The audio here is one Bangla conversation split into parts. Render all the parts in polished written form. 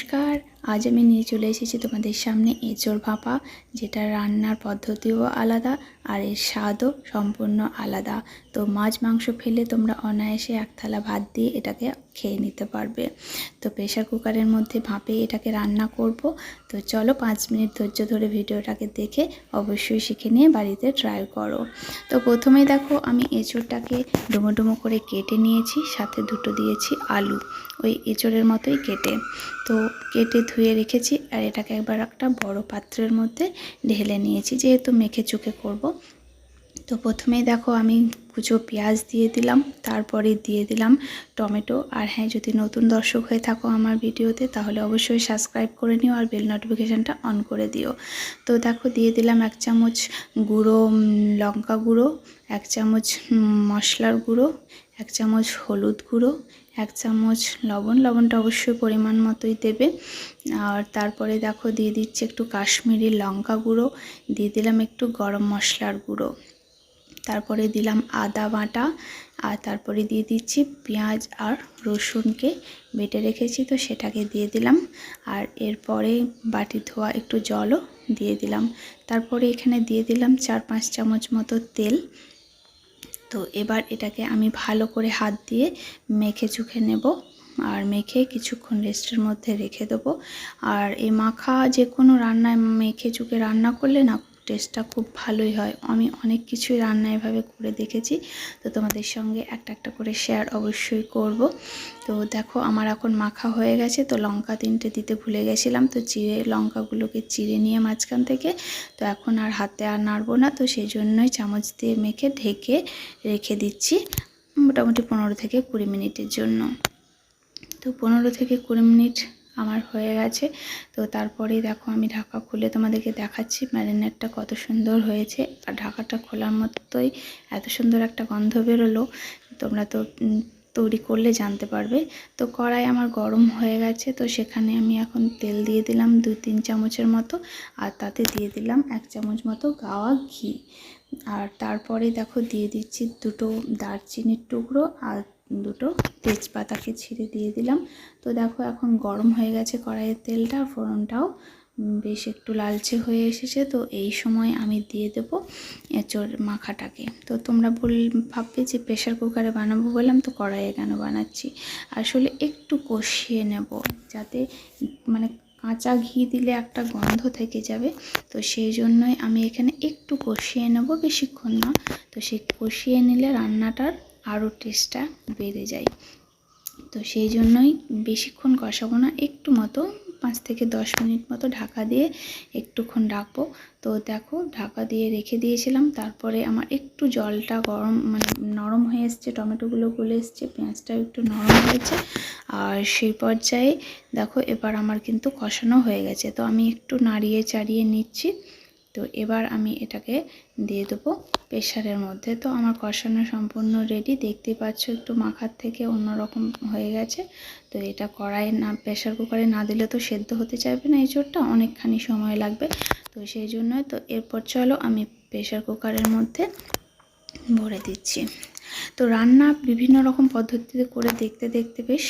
নমস্কার। আজ আমি নিয়ে চলে এসেছি তোমাদের সামনে এঁচোড় ভাপা, যেটা রান্নার পদ্ধতিও আলাদা আর এর স্বাদও সম্পূর্ণ আলাদা। তো মাছ মাংস ফেলে তোমরা অনায়াসে এক থালা ভাত দিয়ে এটাকে খেয়ে নিতে পারবে। তো প্রেশার কুকারের মধ্যে ভাপে এটাকে রান্না করব। তো চলো 5 মিনিট ধৈর্য ধরে ভিডিওটাকে দেখে অবশ্যই শিখে নিয়ে বাড়িতে ট্রাই করো। তো প্রথমেই দেখো আমি এঁচোড়টাকে ডুমো ডুমো করে কেটে নিয়েছি, সাথে দুটো দিয়েছি আলু, ওই এঁচোড়ের মতোই কেটে। তো কেটে ধুয়ে রেখেছি আর এটাকে একবার একটা বড় পাত্রের মধ্যে ঢেলে নিয়েছি, যেহেতু মেখে চুকে করব। তো প্রথমেই দেখো আমি কুচো পেঁয়াজ দিয়ে দিলাম, তারপরে দিয়ে দিলাম টমেটো। আর হ্যাঁ, যদি নতুন দর্শক হয়ে থাকো আমার ভিডিওতে, তাহলে অবশ্যই সাবস্ক্রাইব করে নিও আর বেল নোটিফিকেশানটা অন করে দিও। তো দেখো দিয়ে দিলাম 1 চামচ গুঁড়ো লঙ্কা গুঁড়ো, 1 চামচ মশলার গুঁড়ো, 1 চামচ হলুদ গুঁড়ো, 1 চামচ লবণ। লবণটা অবশ্যই পরিমাণ মতোই দেবে। আর তারপরে দেখো দিয়ে দিচ্ছি একটু কাশ্মীরি লঙ্কা গুঁড়ো, দিয়ে দিলাম একটু গরম মশলার গুঁড়ো, তারপরে দিলাম আদা বাটা, আর তারপরে দিয়ে দিচ্ছি পেঁয়াজ আর রসুনকে বেটে রেখেছি, তো সেটাকে দিয়ে দিলাম। আর এরপরে বাটি ধোয়া একটু জলও দিয়ে দিলাম। তারপরে এখানে দিয়ে দিলাম 4-5 চামচ মতো তেল। তো এবার এটাকে আমি ভালো করে হাত দিয়ে মেখে চুখে নেব, আর মেখে কিছুক্ষণ রেস্টের মধ্যে রেখে দেবো। আর এই মাখা যে কোনো রান্নায় মেখে চুকে রান্না করলে না টেস্টটা খুব ভালোই হয়। আমি অনেক কিছুই রান্না এভাবে করে দেখেছি, তো তোমাদের সঙ্গে একটা একটা করে শেয়ার অবশ্যই করব। তো দেখো আমার এখন মাখা হয়ে গেছে। তো লঙ্কা 3টে দিতে ভুলে গেছিলাম, তো লঙ্কাগুলোকে চিড়ে নিয়ে মাঝখান থেকে, তো এখন আর হাতে আর নাড়বো না, তো সেই জন্যই চামচ দিয়ে মেখে ঢেকে রেখে দিচ্ছি মোটামুটি 15 থেকে 20 মিনিটের জন্য। তো 15 থেকে 20 মিনিট আমার হয়ে গেছে। তো তারপরেই দেখো আমি ঢাকা খুলে তোমাদেরকে দেখাচ্ছি ম্যারিনেটটা কত সুন্দর হয়েছে। আর ঢাকাটা খোলার মতোই এত সুন্দর একটা গন্ধ বেরোলো, তোমরা তো তৈরি করলে জানতে পারবে। তো কড়াই আমার গরম হয়ে গেছে, তো সেখানে আমি এখন তেল দিয়ে দিলাম 2-3 চামচের মতো, আর তাতে দিয়ে দিলাম 1 চামচ মতো গাওয়া ঘি। আর তারপরে দেখো দিয়ে দিচ্ছি 2টো দারচিনির টুকরো আর 2টো তেজপাতাকে ছিঁড়ে দিয়ে দিলাম। তো দেখো এখন গরম হয়ে গেছে কড়াইয়ের তেলটা, ফোড়নটাও বেশ একটু লালচে হয়ে এসেছে। তো এই সময় আমি দিয়ে দেবো এঁচোড় মাখাটাকে। তো তোমরা ভাববে যে প্রেশার কুকারে বানাবো বললাম, তো কড়াইয়ে কেন বানাচ্ছি। আসলে একটু কষিয়ে নেব, যাতে মানে কাঁচা ঘি দিলে একটা গন্ধ থেকে যাবে, তো সেই জন্যই আমি এখানে একটু কষিয়ে নেব, বেশিক্ষণ না। তো সেই কষিয়ে নিলে রান্নাটার আরও টেস্টটা বেড়ে যায়। তো সেই জন্যই বেশিক্ষণ কষাবো না, একটু মতো 5 থেকে 10 মিনিট মতো ঢাকা দিয়ে একটুক্ষণ রাখবো। তো দেখো ঢাকা দিয়ে রেখে দিয়েছিলাম, তারপরে আমার একটু জলটা গরম নরম হয়ে এসছে, টমেটোগুলো গলে এসছে, পেঁয়াজটাও একটু নরম হয়েছে। আর সেই পর্যায়ে দেখো এবার আমার কিন্তু কষানো হয়ে গেছে। তো আমি একটু নাড়িয়ে চাড়িয়ে নিচ্ছি। তো এবার আমি এটাকে দিয়ে দেবো প্রেশারের মধ্যে। তো আমার কষানো সম্পূর্ণ রেডি, দেখতেই পাচ্ছ একটু মাখার থেকে অন্যরকম হয়ে গেছে। তো এটা কড়াই না প্রেশার কুকারে না দিলে তো সেদ্ধ হতে চাইবে না, এঁচোড়টা অনেকখানি সময় লাগবে। তো সেই জন্যই তো এরপর চলো আমি প্রেশার কুকারের মধ্যে ভরে দিচ্ছি। তো রান্না বিভিন্ন রকম পদ্ধতিতে করে দেখতে দেখতে বেশ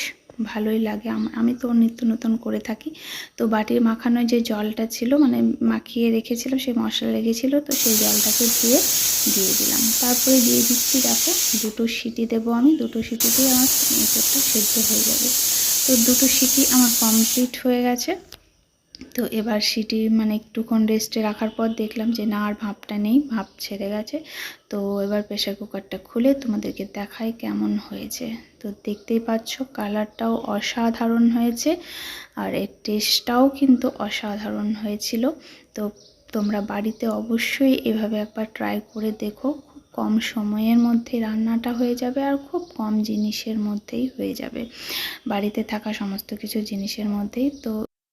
ভালোই লাগে। আমি তো নিত্য নতুন করে থাকি। তো বাটির মাখানো যে জলটা ছিল, মাখিয়ে রেখেছিলাম, সেই মশলা লেগেছিলো, তো সেই জলটাকে দিয়ে দিলাম। তারপরে দিয়ে দিচ্ছি দেখো 2টো সিটি দেবো আমি, 2টো সিটিতেই আমার এঁচোড়টা সেদ্ধ হয়ে যাবে। তো 2টো সিটি আমার কমপ্লিট হয়ে গেছে। তো এবার সিটি একটুক্ষণ রেস্টে রাখার পর দেখলাম যে না আর ভাপটা নেই, ভাপ ছেড়ে গেছে। তো এবার প্রেশার কুকারটা খুলে তোমাদেরকে দেখাই কেমন হয়েছে। তো দেখতেই পাচ্ছ কালারটাও অসাধারণ হয়েছে, আর এর টেস্টটাও কিন্তু অসাধারণ হয়েছিল। তো তোমরা বাড়িতে অবশ্যই এভাবে একবার ট্রাই করে দেখো। খুব কম সময়ের মধ্যে রান্নাটা হয়ে যাবে, আর খুব কম জিনিসের মধ্যেই হয়ে যাবে, বাড়িতে থাকা সমস্ত কিছু জিনিসের মধ্যেই।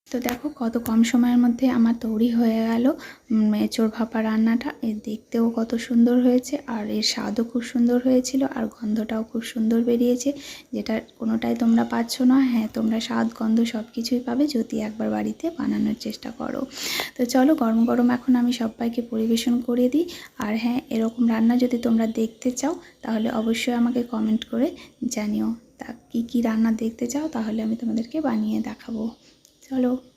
তো দেখো কত কম সময়ের মধ্যে আমার তৈরি হয়ে গেল এঁচোড় ভাপা রান্নাটা। এর দেখতেও কত সুন্দর হয়েছে, আর এর স্বাদও খুব সুন্দর হয়েছিল, আর গন্ধটাও খুব সুন্দর বেরিয়েছে, যেটা কোনোটাই তোমরা পাচ্ছ না। হ্যাঁ, তোমরা স্বাদ গন্ধ সব কিছুই পাবে যদি একবার বাড়িতে বানানোর চেষ্টা করো। তো চলো গরম গরম এখন আমি সবাইকে পরিবেশন করে দিই। আর হ্যাঁ, এরকম রান্না যদি তোমরা দেখতে চাও তাহলে অবশ্যই আমাকে কমেন্ট করে জানিও তা কী রান্না দেখতে চাও, তাহলে আমি তোমাদেরকে বানিয়ে দেখাবো। চলো।